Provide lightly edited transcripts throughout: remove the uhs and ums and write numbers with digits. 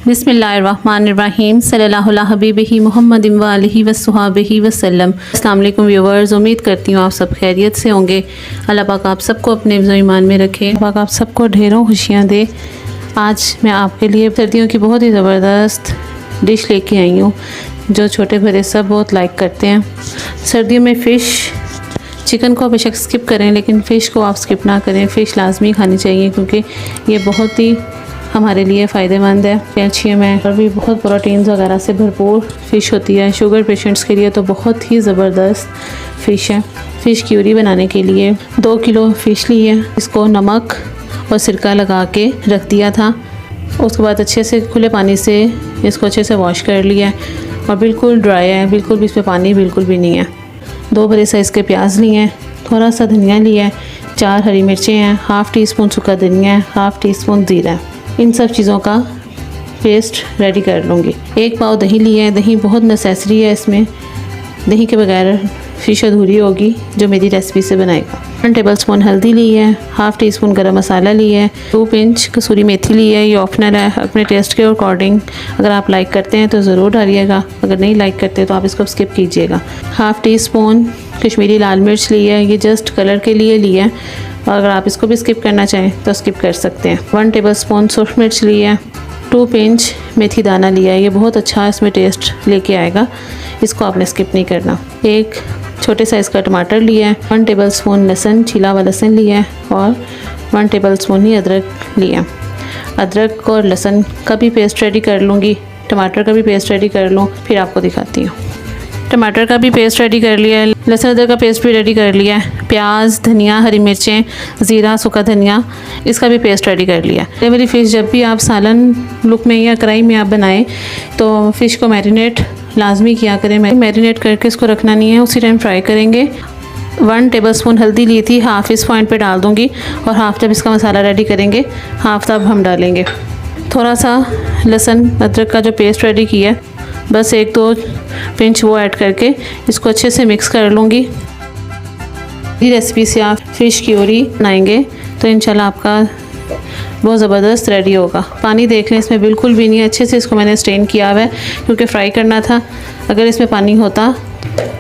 बिस्मिल्लाहिर्रहमानिर्रहीम सल्लल्लाहु अला हबीबिही मुहम्मदिन व आलिहि वस्सहाबिही वसल्लम। अस्सलाम वालेकुम व्यूअर्स, उम्मीद करती हूँ आप सब खैरियत से होंगे। अल्लाह पाक आप सबको अपने ईमान में रखे, पाक आप सबको ढेरों खुशियाँ दे। आज मैं आपके लिए सर्दियों की बहुत ही ज़बरदस्त डिश लेके आई हूँ जो छोटे बड़े सब बहुत लाइक करते हैं। सर्दियों में फ़िश, चिकन को बेशक स्किप करें लेकिन फ़िश को आप स्किप ना करें। फ़िश लाजमी खानी चाहिए क्योंकि ये बहुत ही हमारे लिए फ़ायदेमंद है। कैल्शियम है और भी बहुत प्रोटीन्स वगैरह से भरपूर फ़िश होती है। शुगर पेशेंट्स के लिए तो बहुत ही ज़बरदस्त फ़िश है। फ़िश क्यूरी बनाने के लिए 2 किलो फ़िश ली है। इसको नमक और सिरका लगा के रख दिया था। उसके बाद अच्छे से खुले पानी से इसको अच्छे से वॉश कर लिया और बिल्कुल ड्राई है, बिल्कुल भी इसमें पानी बिल्कुल भी नहीं है। 2 बड़े साइज़ के प्याज लिए हैं, थोड़ा सा धनिया लिया है, 4 हरी मिर्चें हैं, हाफ़ टी स्पून सूखा धनिया है, हाफ़ टी स्पून ज़ीरा है। इन सब चीज़ों का पेस्ट रेडी कर लूँगी। 1 पाव दही लिया है। दही बहुत नेसेसरी है इसमें, दही के बगैर फ़िश अधूरी होगी जो मेरी रेसिपी से बनाएगा। 1 टेबल स्पून हल्दी ली है, हाफ़ टी स्पून गरम मसाला लिया है, 2 पिंच कसूरी मेथी ली है। ये ऑप्शनल है, अपने टेस्ट के अकॉर्डिंग अगर आप लाइक करते हैं तो ज़रूर डालिएगा, अगर नहीं लाइक करते तो आप इसको स्किप कीजिएगा। हाफ़ टी स्पून कश्मीरी लाल मिर्च ली है, ये जस्ट कलर के लिए लिया है और अगर आप इसको भी स्किप करना चाहें तो स्किप कर सकते हैं। 1 टेबल स्पून सूरख मिर्च ली है, 2 पिंच मेथी दाना लिया है, ये बहुत अच्छा इसमें टेस्ट लेके आएगा, इसको आपने स्किप नहीं करना। 1 छोटे साइज़ का टमाटर लिया है, 1 टेबल स्पून लहसुन, छिला हुआ लहसुन लिया है और 1 टेबल स्पून ही अदरक लिया। अदरक और लहसुन का भी पेस्ट रेडी कर लूँगी, टमाटर का भी पेस्ट रेडी कर लूँ, फिर आपको दिखाती हूँ। टमाटर का भी पेस्ट रेडी कर लिया है, लहसुन अदरक का पेस्ट भी रेडी कर लिया है, प्याज, धनिया, हरी मिर्चें, ज़ीरा, सूखा धनिया, इसका भी पेस्ट रेडी कर लिया। ये वाली फ़िश जब भी आप सालन लुक में या कढ़ाई में आप बनाएं तो फ़िश को मैरिनेट लाजमी किया करें। मैरिनेट करके इसको रखना नहीं है, उसी टाइम फ्राई करेंगे। 1 टेबल स्पून हल्दी ली थी, हाफ़ इस पॉइंट पे डाल दूँगी और हाफ़ जब इसका मसाला रेडी करेंगे हाफ़ तब हम डालेंगे। थोड़ा सा लहसुन अदरक का जो पेस्ट रेडी किया है बस 1-2 पिंच वो ऐड करके इसको अच्छे से मिक्स कर लूँगी। इस रेसिपी से आप फ़िश क्यूरी बनाएंगे तो इंशाल्लाह आपका बहुत ज़बरदस्त रेडी होगा। पानी देख लें, इसमें बिल्कुल भी नहीं है, अच्छे से इसको मैंने स्ट्रेन किया हुआ है क्योंकि फ्राई करना था। अगर इसमें पानी होता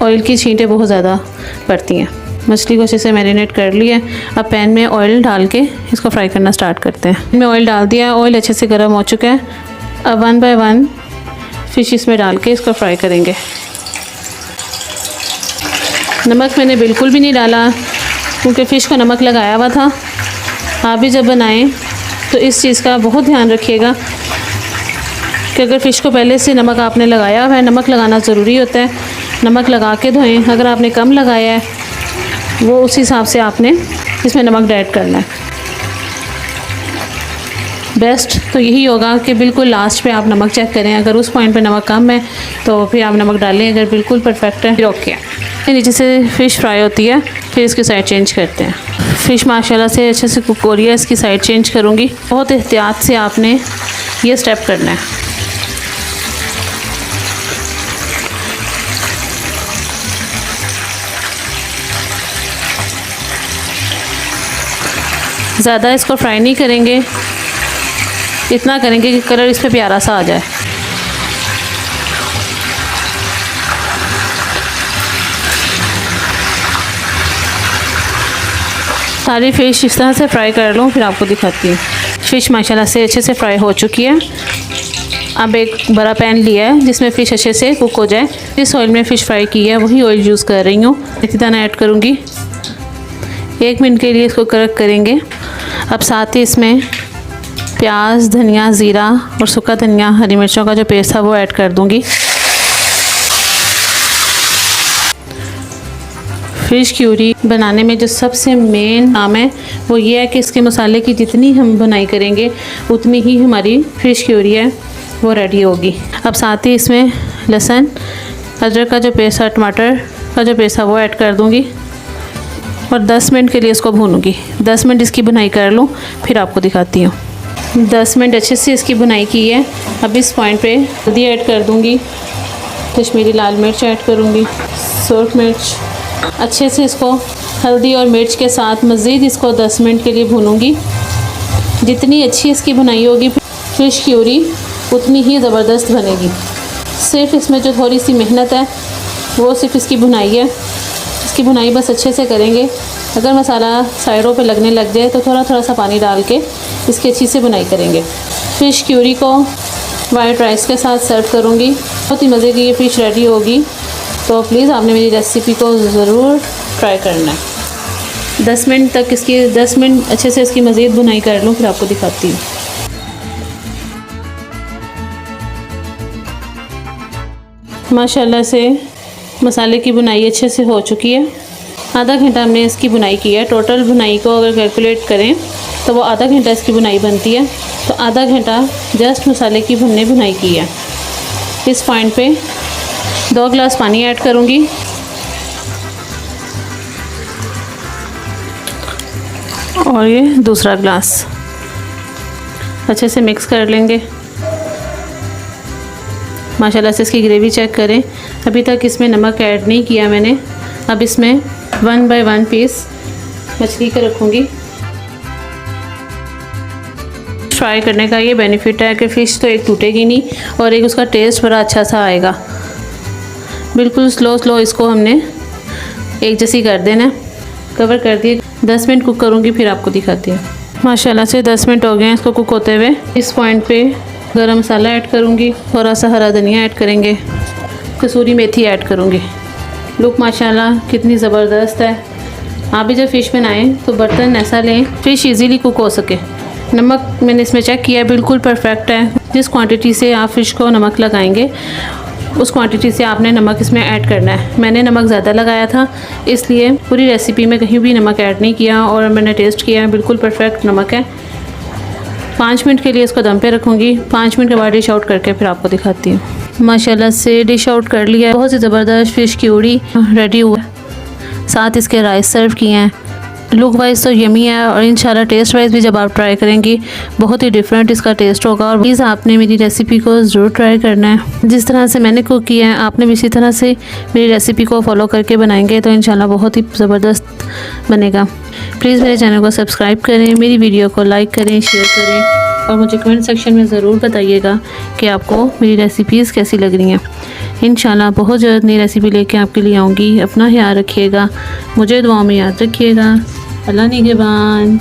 ऑयल की छींटें बहुत ज़्यादा पड़ती हैं। मछली को अच्छे से मैरिनेट कर लिया। अब पैन में ऑयल डाल के इसको फ्राई करना स्टार्ट करते हैं। इसमें ऑयल डाल दिया, ऑयल अच्छे से गर्म हो चुका है। अब 1 बाय 1 फ़िश इसमें डाल के इसको फ्राई करेंगे। नमक मैंने बिल्कुल भी नहीं डाला क्योंकि फ़िश को नमक लगाया हुआ था। आप भी जब बनाएं तो इस चीज़ का बहुत ध्यान रखिएगा कि अगर फ़िश को पहले से नमक आपने लगाया हुआ है, नमक लगाना ज़रूरी होता है, नमक लगा के धोएं। अगर आपने कम लगाया है वो उस हिसाब से आपने इसमें नमक ऐड करना है। बेस्ट तो यही होगा कि बिल्कुल लास्ट पे आप नमक चेक करें, अगर उस पॉइंट पे नमक कम है तो फिर आप नमक डालें, अगर बिल्कुल परफेक्ट है फिर ओके है। नीचे से फ़िश फ्राई होती है, फिर इसकी साइड चेंज करते हैं। फ़िश माशाल्लाह से अच्छे से कुक हो रही है, इसकी साइड चेंज करूँगी। बहुत एहतियात से आपने ये स्टेप करना है। ज़्यादा इसको फ्राई नहीं करेंगे, इतना करेंगे कि कलर इस पर प्यारा सा आ जाए। सारी फ़िश इस तरह से फ्राई कर लूँ, फिर आपको दिखाती हूँ। फ़िश माशाल्लाह से अच्छे से फ्राई हो चुकी है। अब एक बड़ा पैन लिया है जिसमें फ़िश अच्छे से कुक हो जाए। जिस ऑयल में फ़िश फ्राई की है वही ऑयल यूज़ कर रही हूँ। मेथी दाना ऐड करूँगी, 1 मिनट के लिए इसको कड़क करेंगे। अब साथ ही इसमें प्याज, धनिया, ज़ीरा और सूखा धनिया, हरी मिर्चों का जो पेस्ट था वो ऐड कर दूंगी। फ़िश क्यूरी बनाने में जो सबसे मेन काम है वो ये है कि इसके मसाले की जितनी हम बुनाई करेंगे उतनी ही हमारी फ़िश क्यूरी है वो रेडी होगी। अब साथ ही इसमें लहसुन अदरक का जो पेस्ट है, टमाटर का जो पेस्ट है वो ऐड कर दूंगी और 10 मिनट के लिए इसको भूनूंगी। 10 मिनट इसकी बुनाई कर लूँ, फिर आपको दिखाती हूँ। 10 मिनट अच्छे से इसकी बुनाई की है। अब इस पॉइंट पे हल्दी ऐड कर दूंगी, कश्मीरी लाल मिर्च ऐड करूंगी, सूरख मिर्च। अच्छे से इसको हल्दी और मिर्च के साथ मज़ीद इसको 10 मिनट के लिए भूनूंगी। जितनी अच्छी इसकी बुनाई होगी फ़िश क्यूरी उतनी ही ज़बरदस्त बनेगी। सिर्फ इसमें जो थोड़ी सी मेहनत है वो सिर्फ इसकी भुनाई है। इसकी भुनाई बस अच्छे से करेंगे। अगर मसाला साइडों पे लगने लग जाए तो थोड़ा थोड़ा सा पानी डाल के इसकी अच्छी से भुनाई करेंगे। फ़िश क्यूरी को वाइट राइस के साथ सर्व करूँगी। बहुत ही मज़े की ये फ़िश रेडी होगी, तो प्लीज़ आपने मेरी रेसिपी को ज़रूर ट्राई करना है। 10 मिनट तक इसकी 10 मिनट अच्छे से इसकी मज़ीद भुनाई कर लूँ, फिर आपको दिखाती हूँ। माशाल्लाह से मसाले की भुनाई अच्छे से हो चुकी है। आधा घंटा हमने इसकी भुनाई की है। टोटल भुनाई को अगर कैलकुलेट करें तो वो आधा घंटा इसकी भुनाई बनती है। तो आधा घंटा जस्ट मसाले की हमने भुनाई की है। इस पॉइंट पे 2 गिलास पानी ऐड करूँगी। और ये दूसरा गिलास अच्छे से मिक्स कर लेंगे। माशाल्लाह से इसकी ग्रेवी चेक करें। अभी तक इसमें नमक ऐड नहीं किया मैंने। अब इसमें 1 बाय 1 पीस मछली का रखूँगी। फ्राई करने का ये बेनिफिट है कि फ़िश तो एक टूटेगी नहीं और एक उसका टेस्ट बड़ा अच्छा सा आएगा। बिल्कुल स्लो इसको हमने एक जैसी कर देना। कवर कर दिए। 10 मिनट कुक करूँगी, फिर आपको दिखाती हूँ। माशाल्लाह से 10 मिनट हो गए हैं इसको कुक होते हुए। इस पॉइंट पे गरम मसाला ऐड करूँगी, थोड़ा सा हरा धनिया ऐड करेंगे, कसूरी मेथी ऐड करूँगी। लुक माशाल्लाह कितनी ज़बरदस्त है। आप भी जब फ़िश बनाएं तो बर्तन ऐसा लें फ़िश इजीली कुक हो सके। नमक मैंने इसमें चेक किया, बिल्कुल परफेक्ट है। जिस क्वांटिटी से आप फ़िश को नमक लगाएंगे उस क्वांटिटी से आपने नमक इसमें ऐड करना है। मैंने नमक ज़्यादा लगाया था, इसलिए पूरी रेसिपी में कहीं भी नमक ऐड नहीं किया और मैंने टेस्ट किया है, बिल्कुल परफेक्ट नमक है। 5 मिनट के लिए इसको दम पे रखूँगी। 5 मिनट के बाद डिश आउट करके फिर आपको दिखाती हूँ। माशाल्लाह से डिश आउट कर लिया है। बहुत ही ज़बरदस्त फ़िश क्यूरी रेडी हुआ है। साथ इसके राइस सर्व किए हैं। लुक वाइज तो यमी है और इंशाल्लाह टेस्ट वाइज भी जब आप ट्राई करेंगी बहुत ही डिफरेंट इसका टेस्ट होगा। और प्लीज़ आपने मेरी रेसिपी को ज़रूर ट्राई करना है। जिस तरह से मैंने कुक किया है आपने भी इसी तरह से मेरी रेसिपी को फॉलो करके बनाएंगे तो इंशाल्लाह बहुत ही ज़बरदस्त बनेगा। प्लीज़ मेरे चैनल को सब्सक्राइब करें, मेरी वीडियो को लाइक करें, शेयर करें और मुझे कमेंट सेक्शन में ज़रूर बताइएगा कि आपको मेरी रेसिपीज़ कैसी लग रही हैं। इंशाल्लाह बहुत जल्द नई रेसिपी लेके आपके लिए आऊँगी। अपना ख्याल रखिएगा, मुझे दुआओं में याद रखिएगा। अल्लाह निगहबान।